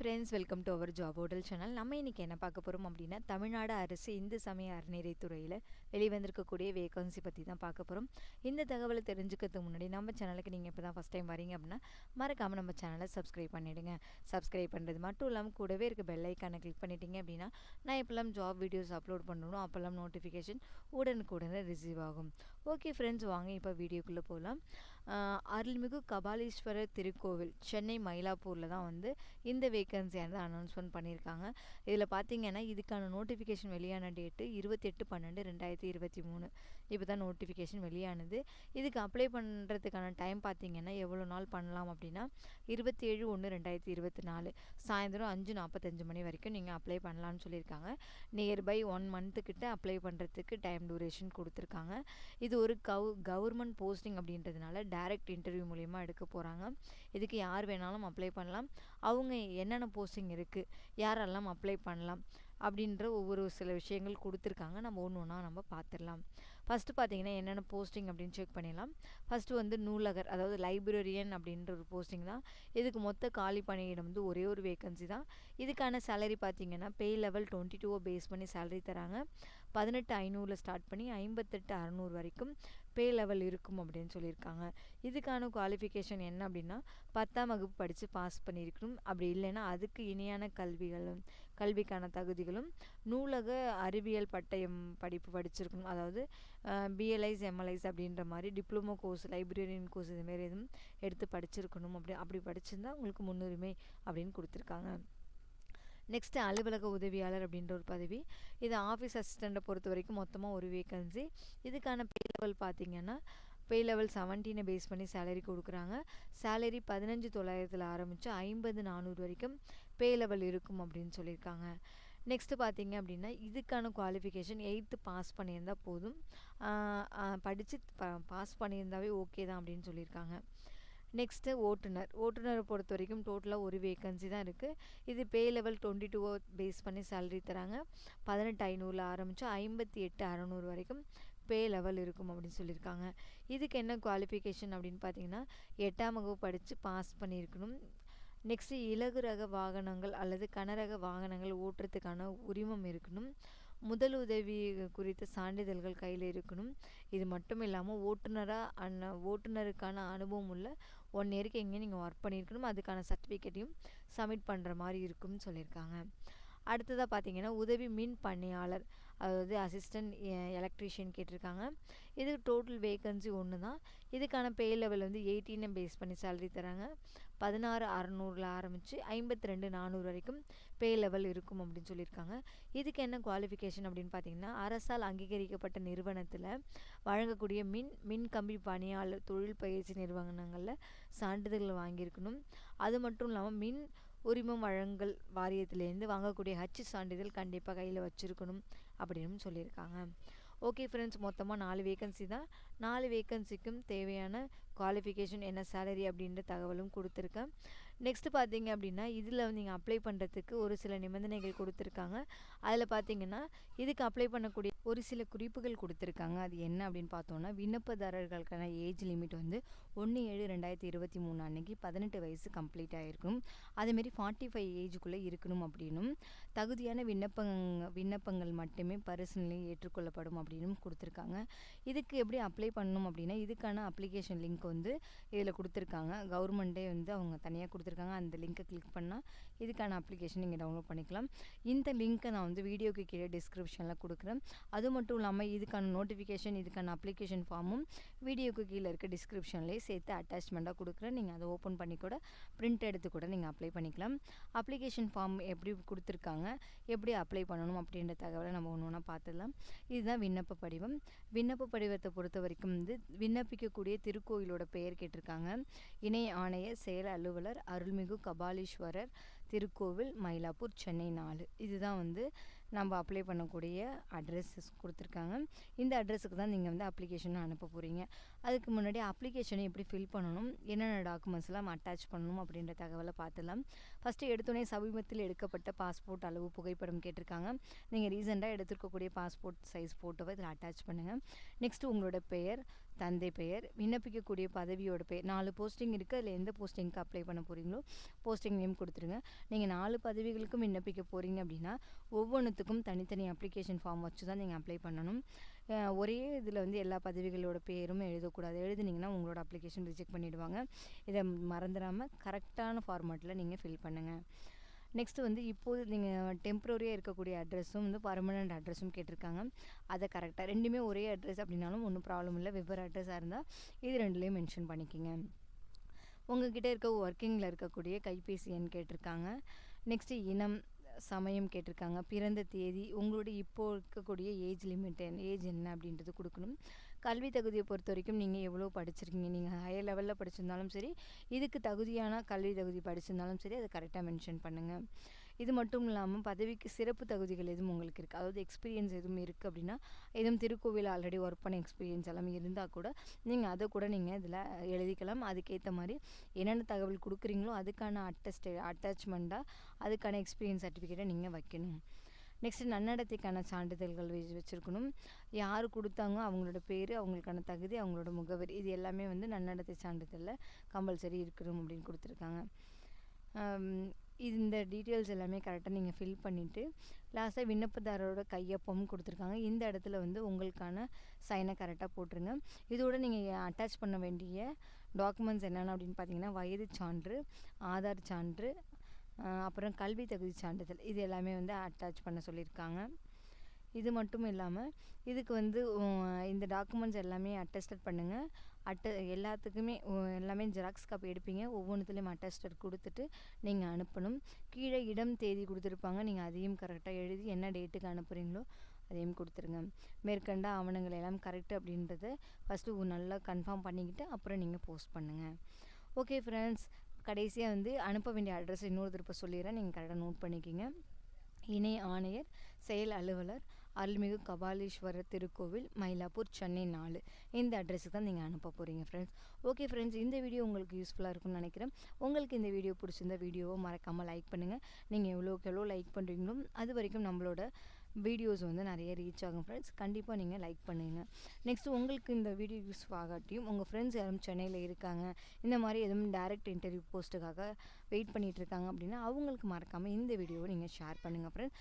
Friends, welcome to our job hotel channel. நம்ம இன்றைக்கி என்ன பார்க்க போகிறோம் அப்படின்னா, தமிழ்நாடு அரசு இந்து சமய அறநிலைத்துறையில் வெளிவந்திருக்கக்கூடிய வேகன்சி பற்றி தான் பார்க்க போகிறோம். இந்த தகவலை தெரிஞ்சுக்கிறதுக்கு முன்னாடி நம்ம சேனலுக்கு நீங்கள் இப்போ தான் ஃபஸ்ட் டைம் வரீங்க அப்படின்னா மறக்காமல் நம்ம சேனலை சப்ஸ்கிரைப் பண்ணிவிடுங்க. சப்ஸ்கிரைப் பண்ணுறது மட்டும் இல்லாமல் கூடவே இருக்க பெல் ஐக்கானை கிளிக் பண்ணிட்டீங்க அப்படின்னா நான் எப்போல்லாம் ஜாப் வீடியோஸ் அப்லோட் பண்ணணும் அப்போல்லாம் நோட்டிஃபிகேஷன் உடனுக்குடனே ரிசீவ் ஆகும். ஓகே ஃப்ரெண்ட்ஸ், வாங்க இப்போ வீடியோக்குள்ளே போகலாம். அருள்மிகு கபாலீஸ்வரர் திருக்கோவில் சென்னை மயிலாப்பூரில் தான் வந்து இந்த வேகன்சியானது அனௌன்ஸ்மெண்ட் பண்ணியிருக்காங்க. இதில் பார்த்தீங்கன்னா இதுக்கான நோட்டிஃபிகேஷன் வெளியான டேட்டு 28/12/2023. இப்போ தான் நோட்டிஃபிகேஷன் வெளியானது. இதுக்கு அப்ளை பண்ணுறதுக்கான டைம் பார்த்தீங்கன்னா எவ்வளோ நாள் பண்ணலாம் அப்படின்னா 27/1/2024 சாயந்தரம் 5:45 மணி வரைக்கும் நீங்கள் அப்ளை பண்ணலாம்னு சொல்லியிருக்காங்க. நியர்பை 1 மந்த்துக்கிட்ட அப்ளை பண்ணுறதுக்கு டைம் டூரேஷன் கொடுத்துருக்காங்க. இது ஒரு கவர்மெண்ட் போஸ்டிங் அப்படின்றதுனால டைரக்ட் இன்டர்வியூ மூலயமா எடுக்க போகிறாங்க. இதுக்கு யார் வேணாலும் அப்ளை பண்ணலாம். அவங்க என்னென்ன போஸ்டிங் இருக்குது, யாரெல்லாம் அப்ளை பண்ணலாம் அப்படின்ற ஒவ்வொரு சில விஷயங்கள் கொடுத்துருக்காங்க. நம்ம ஒன்று ஒன்றா நம்ம பார்த்துடலாம். ஃபஸ்ட்டு பார்த்தீங்கன்னா என்னென்ன போஸ்டிங் அப்படின்னு செக் பண்ணிடலாம். ஃபஸ்ட்டு வந்து நூலகர், அதாவது லைப்ரரியன் அப்படின்ற ஒரு போஸ்டிங் தான். இதுக்கு மொத்த காலி பணியிடம் வந்து ஒரே ஒரு வேகன்சி தான். இதுக்கான சேலரி பார்த்தீங்கன்னா பே லெவல் 22 பேஸ் பண்ணி சேலரி தராங்க. 18,500 ஸ்டார்ட் பண்ணி 58,600 வரைக்கும் பே லெவல் இருக்கும் அப்படின்னு சொல்லியிருக்காங்க. இதுக்கான குவாலிஃபிகேஷன் என்ன அப்படின்னா 10ஆம் வகுப்பு படித்து பாஸ் பண்ணியிருக்கணும். அப்படி இல்லைன்னா அதுக்கு இணையான கல்விக்கான தகுதிகளும் நூலக அறிவியல் பட்டயம் படிப்பு படிச்சிருக்கணும். அதாவது பிஎல்ஐஸ் எம்எல்ஐஸ் அப்படின்ற மாதிரி டிப்ளமோ கோர்ஸ், லைப்ரரியன் கோர்ஸ் இதுமாரி எதுவும் எடுத்து படிச்சிருக்கணும். அப்படி படிச்சிருந்தா உங்களுக்கு முன்னுரிமை அப்படின்னு கொடுத்துருக்காங்க. நெக்ஸ்ட்டு அலுவலக உதவியாளர் அப்படின்ற ஒரு பதவி. இது ஆஃபீஸ் அசிஸ்டண்ட்டை பொறுத்த வரைக்கும் மொத்தமாக ஒரு வேகன்சி. இதுக்கான பே லெவல் பார்த்தீங்கன்னா பே லெவல் 17 பேஸ் பண்ணி சேலரி கொடுக்குறாங்க. சேலரி 15,900 ஆரம்பித்து 50,400 வரைக்கும் பே லெவல் இருக்கும் அப்படின்னு சொல்லியிருக்காங்க. நெக்ஸ்ட்டு பார்த்தீங்க அப்படின்னா இதுக்கான குவாலிஃபிகேஷன் 8th பாஸ் பண்ணியிருந்தால் போதும். படித்து பாஸ் பண்ணியிருந்தாவே ஓகே தான் அப்படின்னு சொல்லியிருக்காங்க. நெக்ஸ்ட்டு ஓட்டுநரை பொறுத்த வரைக்கும் டோட்டலாக ஒரு வேகன்சி தான் இருக்குது. இது பே லெவல் 22 பேஸ் பண்ணி சேலரி தராங்க. 18,500 ஆரம்பித்து 58,600 வரைக்கும் பே லெவல் இருக்கும் அப்படின்னு சொல்லியிருக்காங்க. இதுக்கு என்ன குவாலிஃபிகேஷன் அப்படின்னு பார்த்தீங்கன்னா 8ஆம் வகுப்பு படித்து பாஸ் பண்ணியிருக்கணும். நெக்ஸ்ட்டு இலகு ரக வாகனங்கள் அல்லது கனரக வாகனங்கள் ஓட்டுறதுக்கான உரிமம் இருக்கணும். முதலுதவி குறித்த சான்றிதழ்கள் கையில் இருக்கணும். இது மட்டும் இல்லாமல் ஓட்டுநருக்கான அனுபவம் உள்ள 1 இயருக்கு எங்கேயும் நீங்கள் ஒர்க் பண்ணியிருக்கணும். அதுக்கான சர்டிஃபிகேட்டையும் சப்மிட் பண்ணுற மாதிரி இருக்கும்னு சொல்லியிருக்காங்க. அடுத்ததாக பார்த்தீங்கன்னா உதவி மின் பணியாளர், அதாவது அசிஸ்டன்ட் எலக்ட்ரீஷியன் கேட்டிருக்காங்க. இது டோட்டல் வேகன்சி ஒன்று தான். இதுக்கான பே லெவல் வந்து 18 பேஸ் பண்ணி சேலரி தராங்க. 16,600 ஆரம்பித்து 52,400 வரைக்கும் பே லெவல் இருக்கும் அப்படின்னு சொல்லியிருக்காங்க. இதுக்கு என்ன குவாலிஃபிகேஷன் அப்படின்னு பார்த்தீங்கன்னா அரசால் அங்கீகரிக்கப்பட்ட நிறுவனத்தில் வழங்கக்கூடிய மின் கம்பி பணியாளர் தொழில் பயிற்சி நிறுவனங்களில் சான்றிதழ்கள் வாங்கியிருக்கணும். அது மட்டும் இல்லாமல் மின் உரிமம் வழங்கல் வாரியத்திலேருந்து வாங்கக்கூடிய சான்றிதழ் கண்டிப்பாக கையில் வச்சுருக்கணும் அப்படின்னு சொல்லியிருக்காங்க. ஓகே ஃப்ரெண்ட்ஸ், மொத்தமாக 4 வேகன்சி தான். 4 வேகன்சிக்கும் தேவையான குவாலிஃபிகேஷன் என்ன சேலரி அப்படின்ற தகவலும் கொடுத்துருக்கேன். நெக்ஸ்ட்டு பார்த்தீங்க அப்படின்னா இதில் நீங்கள் அப்ளை பண்ணுறதுக்கு ஒரு சில நிபந்தனைகள் கொடுத்துருக்காங்க. அதில் பார்த்தீங்கன்னா இதுக்கு அப்ளை பண்ணக்கூடிய ஒரு சில குறிப்புகள் கொடுத்துருக்காங்க. அது என்ன அப்படின்னு பார்த்தோன்னா விண்ணப்பதாரர்களுக்கான ஏஜ் லிமிட் வந்து 1/7/2023 அன்னைக்கு 18 வயசு கம்ப்ளீட் ஆகிருக்கும். அதேமாரி 45 ஏஜுக்குள்ளே இருக்கணும் அப்படின்னும் தகுதியான விண்ணப்பங்கள் மட்டுமே பரிசீலனையில் ஏற்றுக்கொள்ளப்படும் அப்படின்னு கொடுத்துருக்காங்க. இதுக்கு எப்படி அப்ளை பண்ணணும் அப்படின்னா இதுக்கான அப்ளிகேஷன் லிங்க் வந்து இதில் கொடுத்துருக்காங்க. கவர்மெண்ட்டே வந்து அவங்க தனியாக கொடுத்துருக்காங்க. அந்த லிங்க்கை கிளிக் பண்ணால் இதுக்கான அப்ளிகேஷன் நீங்கள் டவுன்லோட் பண்ணிக்கலாம். இந்த லிங்க்கை நான் வந்து வீடியோக்கு கீழே டிஸ்கிரிப்ஷனில் கொடுக்குறேன். அது மட்டும் இல்லாமல் இதுக்கான நோட்டிஃபிகேஷன், இதுக்கான அப்ளிகேஷன் ஃபார்மும் வீடியோக்கு கீழே இருக்க டிஸ்கிரிப்ஷன்லேயே சேர்த்து அட்டாச்மெண்ட்டாக கொடுக்குறேன். நீங்கள் அதை ஓப்பன் பண்ணி கூட பிரிண்ட் எடுத்து கூட நீங்கள் அப்ளை பண்ணிக்கலாம். அப்ளிகேஷன் ஃபார்ம் எப்படி கொடுத்துருக்காங்க, எப்படி அப்ளை பண்ணணும் அப்படின்ற தகவலை நம்ம ஒன்று ஒன்றா பார்த்துடலாம். இதுதான் விண்ணப்ப படிவம். விண்ணப்ப படிவத்தை பொறுத்த வரைக்கும் வந்து விண்ணப்பிக்கக்கூடிய திருக்கோயிலோட பெயர் கேட்டிருக்காங்க. இணை ஆணையர் செயல் அலுவலர் அருள்மிகு கபாலீஸ்வரர் திருக்கோவில் மயிலாப்பூர் சென்னை 4. இதுதான் வந்து நம்ம அப்ளை பண்ணக்கூடிய அட்ரஸ் கொடுத்துருக்காங்க. இந்த அட்ரஸுக்கு தான் நீங்கள் வந்து அப்ளிகேஷனை அனுப்ப போகிறீங்க. அதுக்கு முன்னாடி அப்ளிகேஷனை எப்படி ஃபில் பண்ணணும், என்னென்ன டாக்குமெண்ட்ஸ்லாம் அட்டாச் பண்ணணும் அப்படின்ற தகவலை பார்த்துலாம். ஃபஸ்ட்டு எடுத்தோடனே சமீபத்தில் எடுக்கப்பட்ட பாஸ்போர்ட் அளவு புகைப்படம் கேட்டிருக்காங்க. நீங்கள் ரீசெண்டாக எடுத்துருக்கக்கூடிய பாஸ்போர்ட் சைஸ் ஃபோட்டோவை இதில் அட்டாச் பண்ணுங்கள். நெக்ஸ்ட்டு உங்களோட பெயர், தந்தை பெயர், விண்ணப்பிக்கக்கூடிய பதவியோட பெயர். 4 போஸ்டிங் இருக்குது. அதில் எந்த போஸ்டிங்க்கு அப்ளை பண்ண போகிறீங்களோ போஸ்டிங் நேம் கொடுத்துருங்க. நீங்கள் 4 பதவிகளுக்கும் விண்ணப்பிக்க போகிறீங்க அப்படின்னா ஒவ்வொன்றுத்துக்கும் தனித்தனி அப்ளிகேஷன் ஃபார்ம் வச்சு தான் நீங்கள் அப்ளை பண்ணணும். ஒரே இதில் வந்து எல்லா பதவிகளோட பேரும் எழுதக்கூடாது. எழுதுனீங்கன்னா உங்களோட அப்ளிகேஷன் ரிஜெக்ட் பண்ணிவிடுவாங்க. இதை மறந்துடாமல் கரெக்டான ஃபார்மேட்டில் நீங்கள் ஃபில் பண்ணுங்கள். நெக்ஸ்ட்டு வந்து இப்போது நீங்கள் டெம்ப்ரரியாக இருக்கக்கூடிய அட்ரஸும் வந்து பர்மனெண்ட் அட்ரஸும் கேட்டிருக்காங்க. அதை கரெக்டாக ரெண்டுமே ஒரே அட்ரஸ் அப்படின்னாலும் ஒன்றும் ப்ராப்ளம் இல்லை. வெவ்வேறு அட்ரஸாக இருந்தால் இது ரெண்டுலேயும் மென்ஷன் பண்ணிக்கோங்க. உங்ககிட்ட இருக்க ஒர்க்கிங்கில் இருக்கக்கூடிய கைபேசி எண் கேட்டிருக்காங்க. நெக்ஸ்ட்டு இனம், சமயம் கேட்டிருக்காங்க. பிறந்த தேதி, உங்களுடைய இப்போது இருக்கக்கூடிய ஏஜ் லிமிட் ஏஜ் என்ன அப்படின்றது கொடுக்கணும். கல்வி தகுதியை பொறுத்த வரைக்கும் நீங்கள் எவ்வளோ படிச்சிருக்கீங்க, நீங்கள் ஹையர் லெவலில் படிச்சிருந்தாலும் சரி, இதுக்கு தகுதியான கல்வி தகுதி படிச்சிருந்தாலும் சரி, அதை கரெக்டாக மென்ஷன் பண்ணுங்கள். இது மட்டும் இல்லாமல் பதவிக்கு சிறப்பு தகுதிகள் எதுவும் உங்களுக்கு இருக்குது, அதாவது எக்ஸ்பீரியன்ஸ் எதுவும் இருக்குது அப்படின்னா, எதுவும் திருக்கோவில் ஆல்ரெடி ஒர்க் பண்ண எக்ஸ்பீரியன்ஸ் எல்லாமே இருந்தால் கூட நீங்கள் அதை கூட நீங்கள் இதில் எழுதிக்கலாம். அதுக்கேற்ற மாதிரி என்னென்ன தகவல் கொடுக்குறீங்களோ அதுக்கான அட்டாச்மெண்ட்டாக அதுக்கான எக்ஸ்பீரியன்ஸ் சர்டிஃபிகேட்டை நீங்கள் வைக்கணும். நெக்ஸ்ட்டு நன்னடத்தைக்கான சான்றிதழ்கள் வச்சுருக்கணும். யார் கொடுத்தாங்க அவங்களோட பேர், அவங்களுக்கான தகுதி, அவங்களோட முகவரி, இது எல்லாமே வந்து நன்னடத்தை சான்றிதழில் கம்பல்சரி இருக்கணும் அப்படின்னு கொடுத்துருக்காங்க. இந்த டீட்டெயில்ஸ் எல்லாமே கரெக்டாக நீங்கள் ஃபில் பண்ணிவிட்டு லாஸ்ட்டாக விண்ணப்பதாரரோட கையொப்பம் கொடுத்துருக்காங்க. இந்த இடத்துல வந்து உங்களுக்கான சைனை கரெக்டாக போட்டுருங்க. இதோட நீங்கள் அட்டாச் பண்ண வேண்டிய டாக்குமெண்ட்ஸ் என்னென்ன அப்படின்னு பார்த்தீங்கன்னா, வயது சான்று, ஆதார் சான்று, அப்புறம் கல்வி தகுதி சான்றிதழ், இது எல்லாமே வந்து அட்டாச் பண்ண சொல்லியிருக்காங்க. இது மட்டும் இல்லாமல் இதுக்கு வந்து இந்த டாக்குமெண்ட்ஸ் எல்லாமே அட்டஸ்டட் பண்ணுங்கள். எல்லாத்துக்குமே எல்லாமே ஜெராக்ஸ் காப்பி எடுப்பீங்க. ஒவ்வொன்றுத்துலேயும் அட்டஸ்டட் கொடுத்துட்டு நீங்கள் அனுப்பணும். கீழே இடம் தேதி கொடுத்துருப்பாங்க. நீங்கள் அதையும் கரெக்டாக எழுதி என்ன டேட்டுக்கு அனுப்புகிறீங்களோ அதையும் கொடுத்துருங்க. மேற்கண்ட ஆவணங்கள் எல்லாம் கரெக்டு அப்படின்றத ஃபஸ்ட்டு நல்லா கன்ஃபார்ம் பண்ணிக்கிட்டு அப்புறம் நீங்கள் போஸ்ட் பண்ணுங்கள். ஓகே ஃப்ரெண்ட்ஸ், கடைசியாக வந்து அனுப்ப வேண்டிய அட்ரஸ் இன்னொரு திருப்ப சொல்லிடுறேன், நீங்கள் கரெக்டாக நோட் பண்ணிக்கிங்க. இணை ஆணையர், செயல் அலுவலர், அருள்மிகு கபாலீஸ்வரர் திருக்கோவில், மயிலாப்பூர், சென்னை 4, இந்த அட்ரஸுக்கு தான் நீங்கள் அனுப்ப போகிறீங்க ஃப்ரெண்ட்ஸ். ஓகே ஃப்ரெண்ட்ஸ், இந்த வீடியோ உங்களுக்கு யூஸ்ஃபுல்லாக இருக்கும்னு நினைக்கிறேன். உங்களுக்கு இந்த வீடியோ பிடிச்சிருந்த வீடியோவை மறக்காமல் லைக் பண்ணுங்கள். நீங்கள் எவ்வளோ லைக் பண்ணுறீங்களோ அது வரைக்கும் நம்மளோட வீடியோஸ் வந்து நிறைய ரீச் ஆகும் ஃப்ரெண்ட்ஸ். கண்டிப்பாக நீங்கள் லைக் பண்ணுங்கள். நெக்ஸ்ட்டு உங்களுக்கு இந்த வீடியோ யூஸ் ஆகாட்டியும் உங்கள் ஃப்ரெண்ட்ஸ் யாரும் சென்னையில் இருக்காங்க, இந்த மாதிரி எதுவும் டேரெக்ட் இன்டர்வியூ போஸ்ட்டுக்காக வெயிட் பண்ணிகிட்டு இருக்காங்க அப்படின்னா அவங்களுக்கு மறக்காமல் இந்த வீடியோவை நீங்கள் ஷேர் பண்ணுங்கள் ஃப்ரெண்ட்ஸ்.